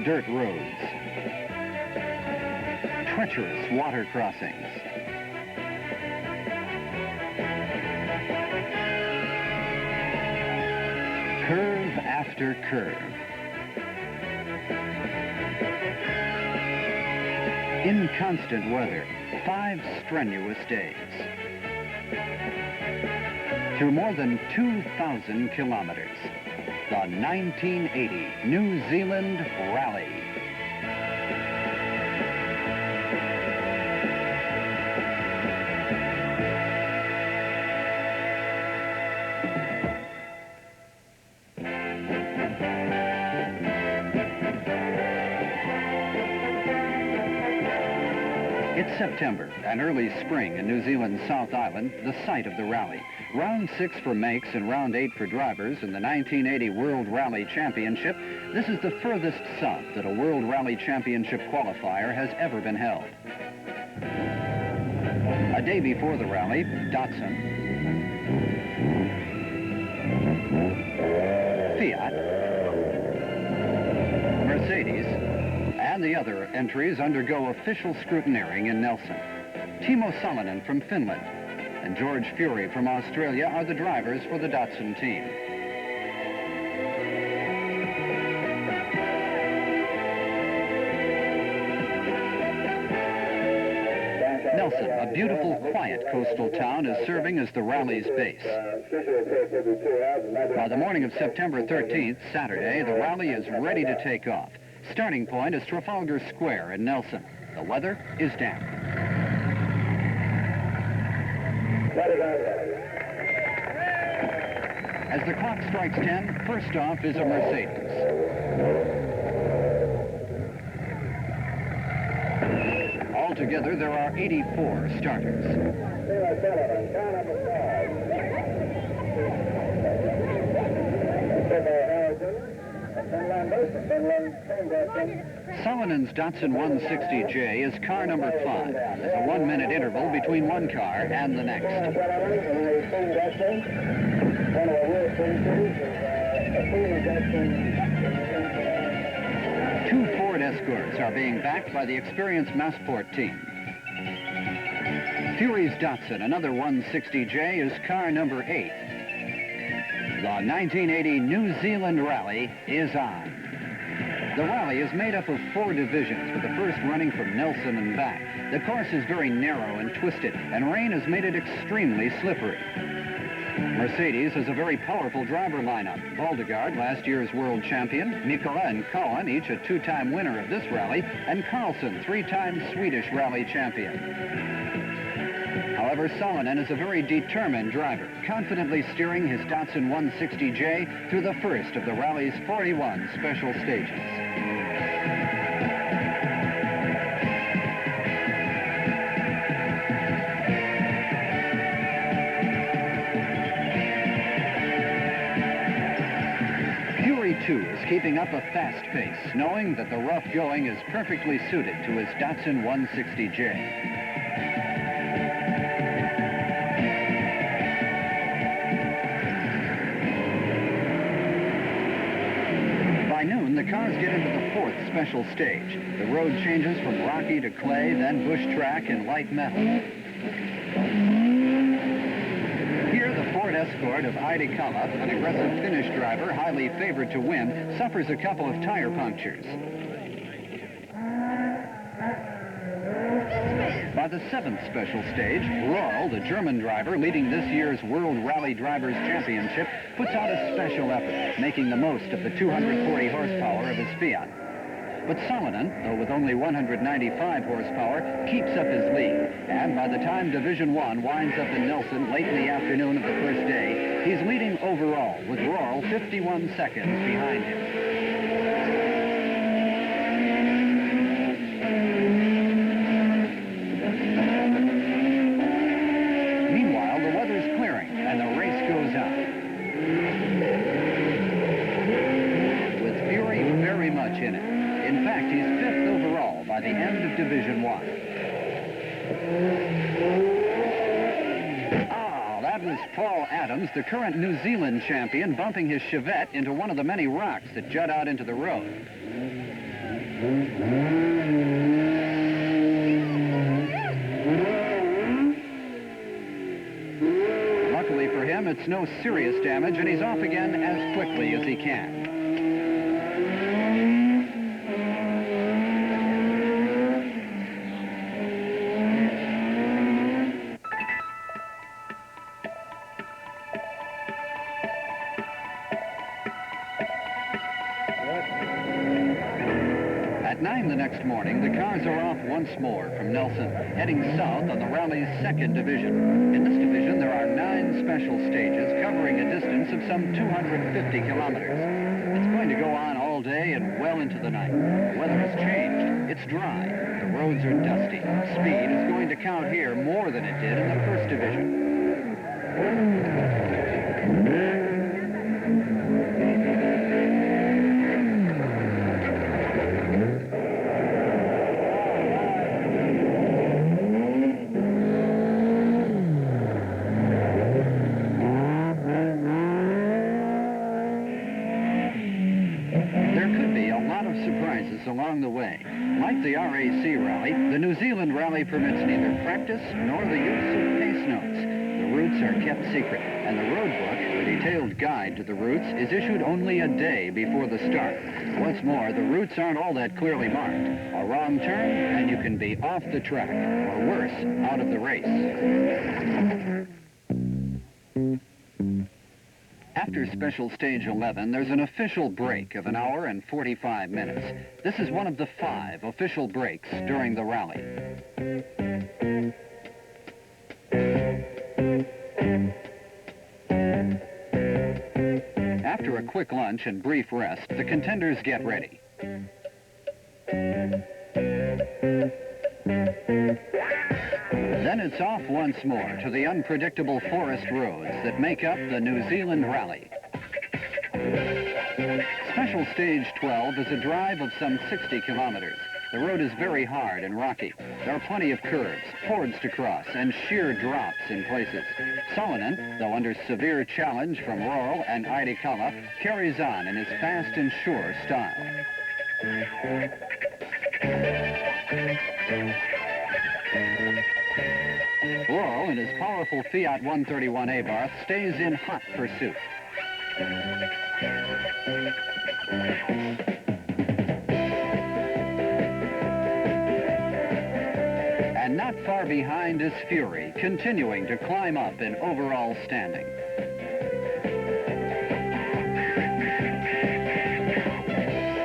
dirt roads, treacherous water crossings, curve after curve. In constant weather, 5 strenuous days. Through more than 2,000 kilometers, the 1980 New Zealand Rally. It's September and early spring in New Zealand's South Island, the site of the rally. Round 6 for makes and round 8 for drivers in the 1980 World Rally Championship. This is the furthest south that a World Rally Championship qualifier has ever been held. A day before the rally, Datsun, Fiat, Mercedes, and the other entries undergo official scrutineering in Nelson. Timo Salonen from Finland and George Fury from Australia are the drivers for the Datsun team. Nelson, a beautiful, quiet coastal town, is serving as the rally's base. By the morning of September 13th, Saturday, the rally is ready to take off. Starting point is Trafalgar Square in Nelson. The weather is damp. As the clock strikes 10, first off is a Mercedes. Altogether, there are 84 starters. Salinen's Datsun 160J is car number 5. There's a 1-minute interval between one car and the next. 2 Ford Escorts are being backed by the experienced Massport team. Fury's Datsun, another 160J, is car number 8. The 1980 New Zealand Rally is on. The rally is made up of 4 divisions, with the first running from Nelson and back. The course is very narrow and twisted, and rain has made it extremely slippery. Mercedes has a very powerful driver lineup. Valdegaard, last year's world champion, Mikola and Cohen, each a 2-time winner of this rally, and Carlson, 3-time Swedish rally champion. However, Salonen is a very determined driver, confidently steering his Datsun 160J through the first of the rally's 41 special stages. Fury, too, is keeping up a fast pace, knowing that the rough going is perfectly suited to his Datsun 160J. By noon, the cars get into the 4th special stage. The road changes from rocky to clay, then bush track and light metal. Here, the Ford Escort of Heidi Kalla, an aggressive Finnish driver, highly favored to win, suffers a couple of tire punctures. By the 7th special stage, Royal, the German driver leading this year's World Rally Drivers' Championship, puts out a special effort, making the most of the 240 horsepower of his Fiat. But Salonen, though with only 195 horsepower, keeps up his lead. And by the time Division 1 winds up in Nelson late in the afternoon of the first day, he's leading overall, with Royal 51 seconds behind him. In it. In fact, he's 5th overall by the end of Division 1. Oh, that was Paul Adams, the current New Zealand champion, bumping his Chevette into one of the many rocks that jut out into the road. Luckily for him, it's no serious damage, and he's off again as quickly as he can. At 9 the next morning, the cars are off once more from Nelson, heading south on the rally's second division. In this division, there are 9 special stages covering a distance of some 250 kilometers. It's going to go on all day and well into the night. The weather has changed. It's dry. The roads are dusty. Speed is going to count here more than it did in the first division. Along the way. Like the RAC rally, the New Zealand rally permits neither practice nor the use of pace notes. The routes are kept secret, and the road book, a detailed guide to the routes, is issued only a day before the start. What's more, the routes aren't all that clearly marked. A wrong turn, and you can be off the track, or worse, out of the race. After Special Stage 11, there's an official break of 1 hour and 45 minutes. This is one of the 5 official breaks during the rally. After a quick lunch and brief rest, the contenders get ready. Then it's off once more to the unpredictable forest roads that make up the New Zealand Rally. Special Stage 12 is a drive of some 60 kilometers. The road is very hard and rocky. There are plenty of curves, fords to cross, and sheer drops in places. Salonen, though under severe challenge from Roral and Aidikala, carries on in his fast and sure style. Roral, in his powerful Fiat 131 Abarth, stays in hot pursuit. And not far behind is Fury, continuing to climb up in overall standing.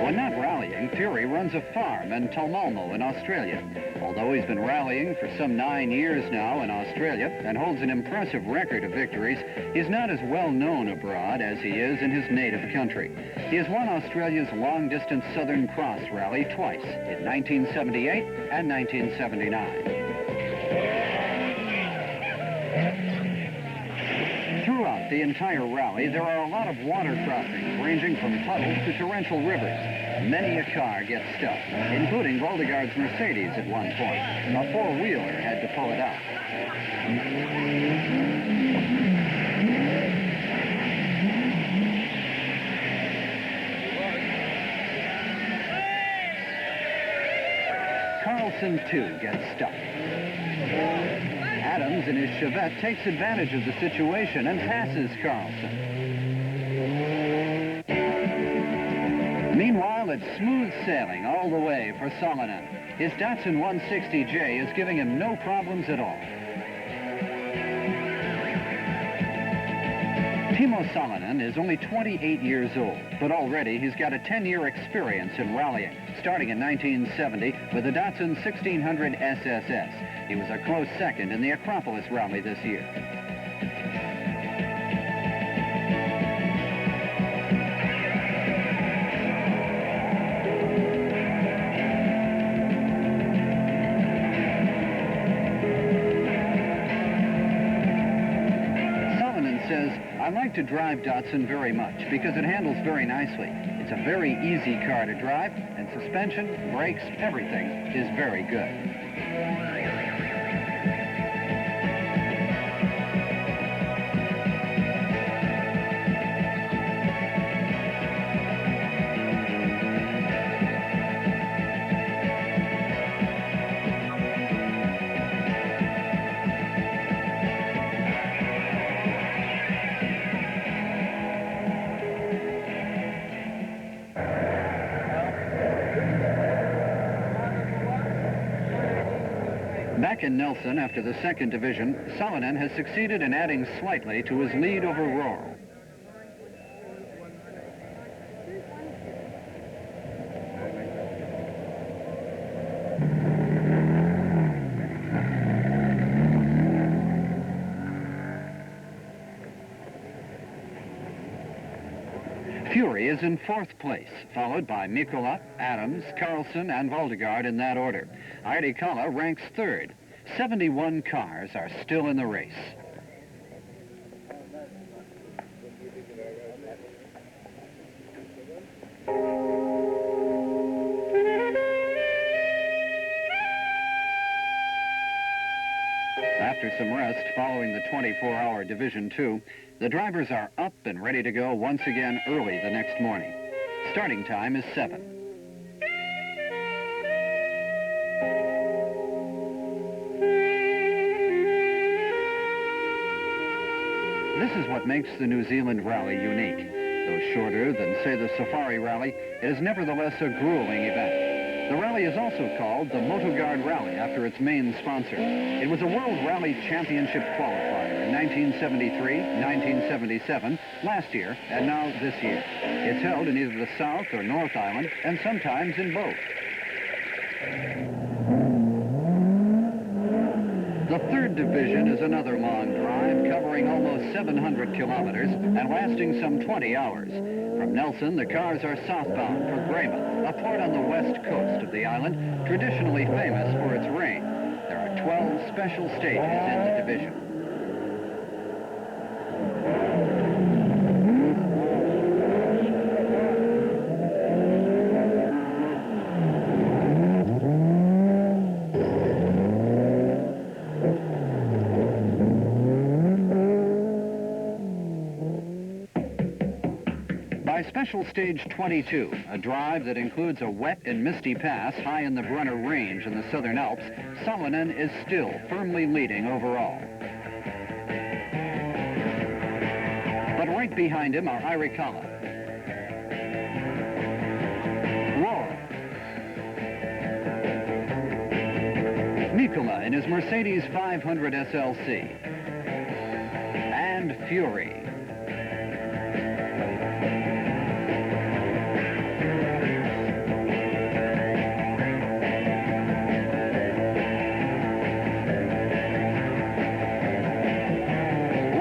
When not rallying, Fury runs a farm in Tulmalmo in Australia. Although he's been rallying for some 9 years now in Australia and holds an impressive record of victories, he's not as well known abroad as he is in his native country. He has won Australia's long-distance Southern Cross Rally twice, in 1978 and 1979. Throughout the entire rally, there are a lot of water crossings, ranging from puddles to torrential rivers. Many a car gets stuck, including Voldegaard's Mercedes at one point. A four-wheeler had to pull it out. Carlson, too, gets stuck. Adams, in his Chevette, takes advantage of the situation and passes Carlson. Meanwhile, it's smooth sailing all the way for Salonen. His Datsun 160J is giving him no problems at all. Timo Salonen is only 28 years old, but already he's got a 10-year experience in rallying, starting in 1970 with the Datsun 1600 SSS. He was a close second in the Acropolis Rally this year. Says, I like to drive Datsun very much because it handles very nicely. It's a very easy car to drive, and suspension, brakes, everything is very good. Back in Nelson after the second division, Salonen has succeeded in adding slightly to his lead over Rohr. Fury is in fourth place, followed by Mikkola, Adams, Carlson, and Valdegaard in that order. Airikala ranks third. 71 cars are still in the race. After some rest following the 24-hour Division 2, the drivers are up and ready to go once again early the next morning. Starting time is 7. This is what makes the New Zealand Rally unique. Though shorter than, say, the Safari Rally, it is nevertheless a grueling event. The rally is also called the Motogaard Rally after its main sponsor. It was a World Rally Championship qualifier in 1973, 1977, last year, and now this year. It's held in either the South or North Island, and sometimes in both. The third division is another long drive covering almost 700 kilometers and lasting some 20 hours. From Nelson, the cars are southbound for Greymouth, a port on the west coast of the island, traditionally famous for its rain. There are 12 special stages in the division. By Special Stage 22, a drive that includes a wet and misty pass high in the Brunner Range in the Southern Alps, Salonen is still firmly leading overall. But right behind him are Airikala, Rohr, Mikkola in his Mercedes 500 SLC, and Fury.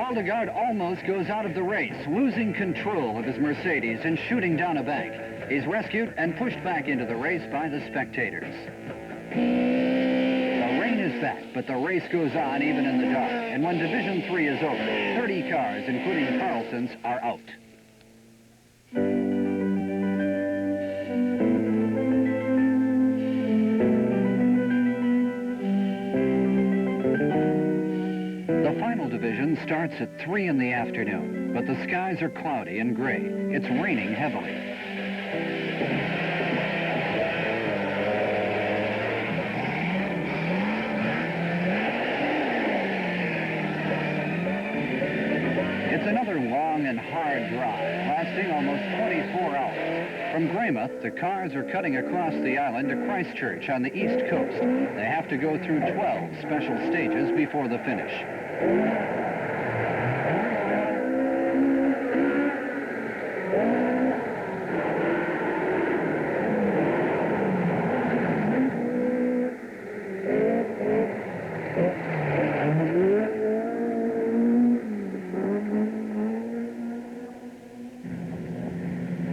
Valdegaard almost goes out of the race, losing control of his Mercedes and shooting down a bank. He's rescued and pushed back into the race by the spectators. The rain is back, but the race goes on even in the dark. And when Division 3 is over, 30 cars, including Carlson's, are out. The final division starts at 3 in the afternoon, but the skies are cloudy and gray. It's raining heavily. It's another long and hard drive, lasting almost 24 hours. From Greymouth, the cars are cutting across the island to Christchurch on the east coast. They have to go through 12 special stages before the finish.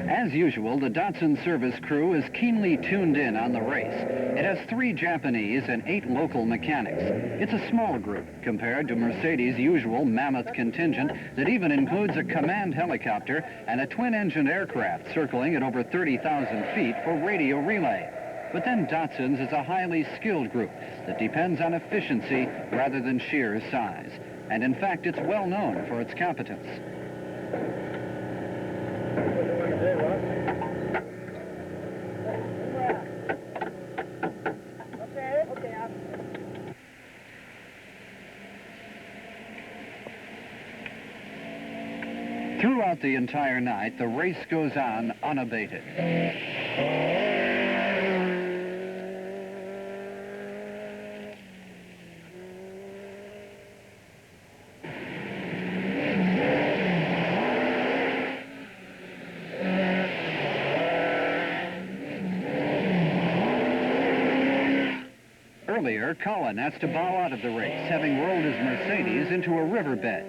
As usual, the Datsun service crew is keenly tuned in on the race. It has 3 Japanese and 8 local mechanics. It's a small group compared to Mercedes' usual mammoth contingent that even includes a command helicopter and a twin-engine aircraft circling at over 30,000 feet for radio relay. But then Datsun's is a highly skilled group that depends on efficiency rather than sheer size. And in fact, it's well known for its competence. Throughout the entire night, the race goes on unabated. Earlier, Cullen has to bow out of the race, having rolled his Mercedes into a riverbed.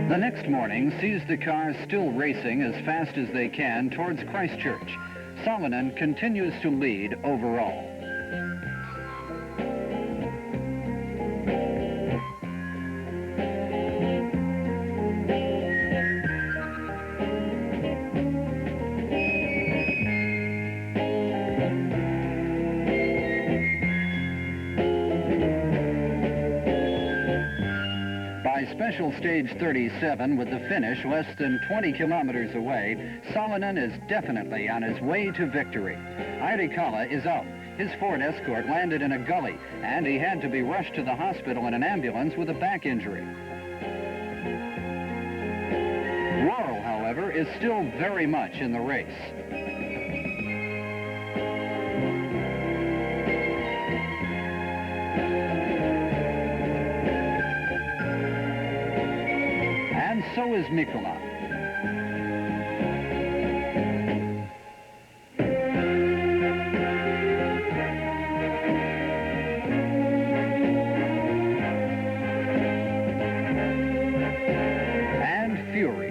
The next morning sees the cars still racing as fast as they can towards Christchurch. Salonen continues to lead overall. Special stage 37 with the finish less than 20 kilometers away, Salonen is definitely on his way to victory. Airikala is out. His Ford Escort landed in a gully, and he had to be rushed to the hospital in an ambulance with a back injury. Worrell, however, is still very much in the race. So is Mikkola. And Fury.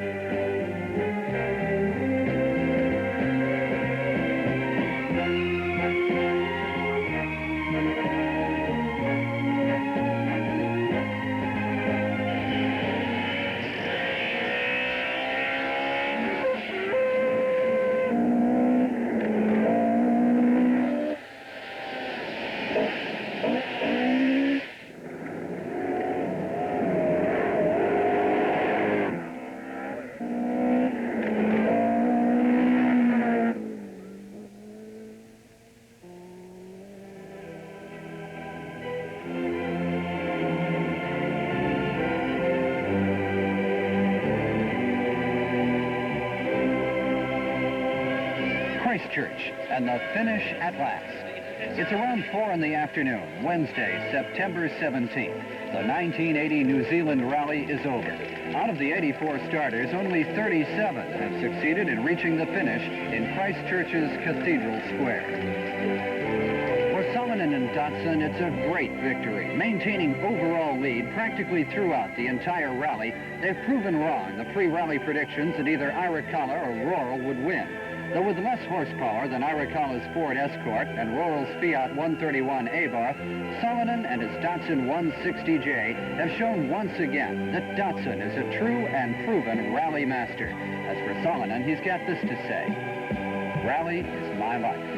Christchurch, and the finish at last. It's around 4 in the afternoon, Wednesday, September 17th. The 1980 New Zealand Rally is over. Out of the 84 starters, only 37 have succeeded in reaching the finish in Christchurch's Cathedral Square. For Salonen and Dotson, it's a great victory. Maintaining overall lead practically throughout the entire rally, they've proven wrong the pre-rally predictions that either Airikala or Worrell would win. Though with less horsepower than Airikala's Ford Escort and Worrell's Fiat 131 Abarth, Salonen and his Datsun 160J have shown once again that Datsun is a true and proven rally master. As for Salonen, he's got this to say: "Rally is my life."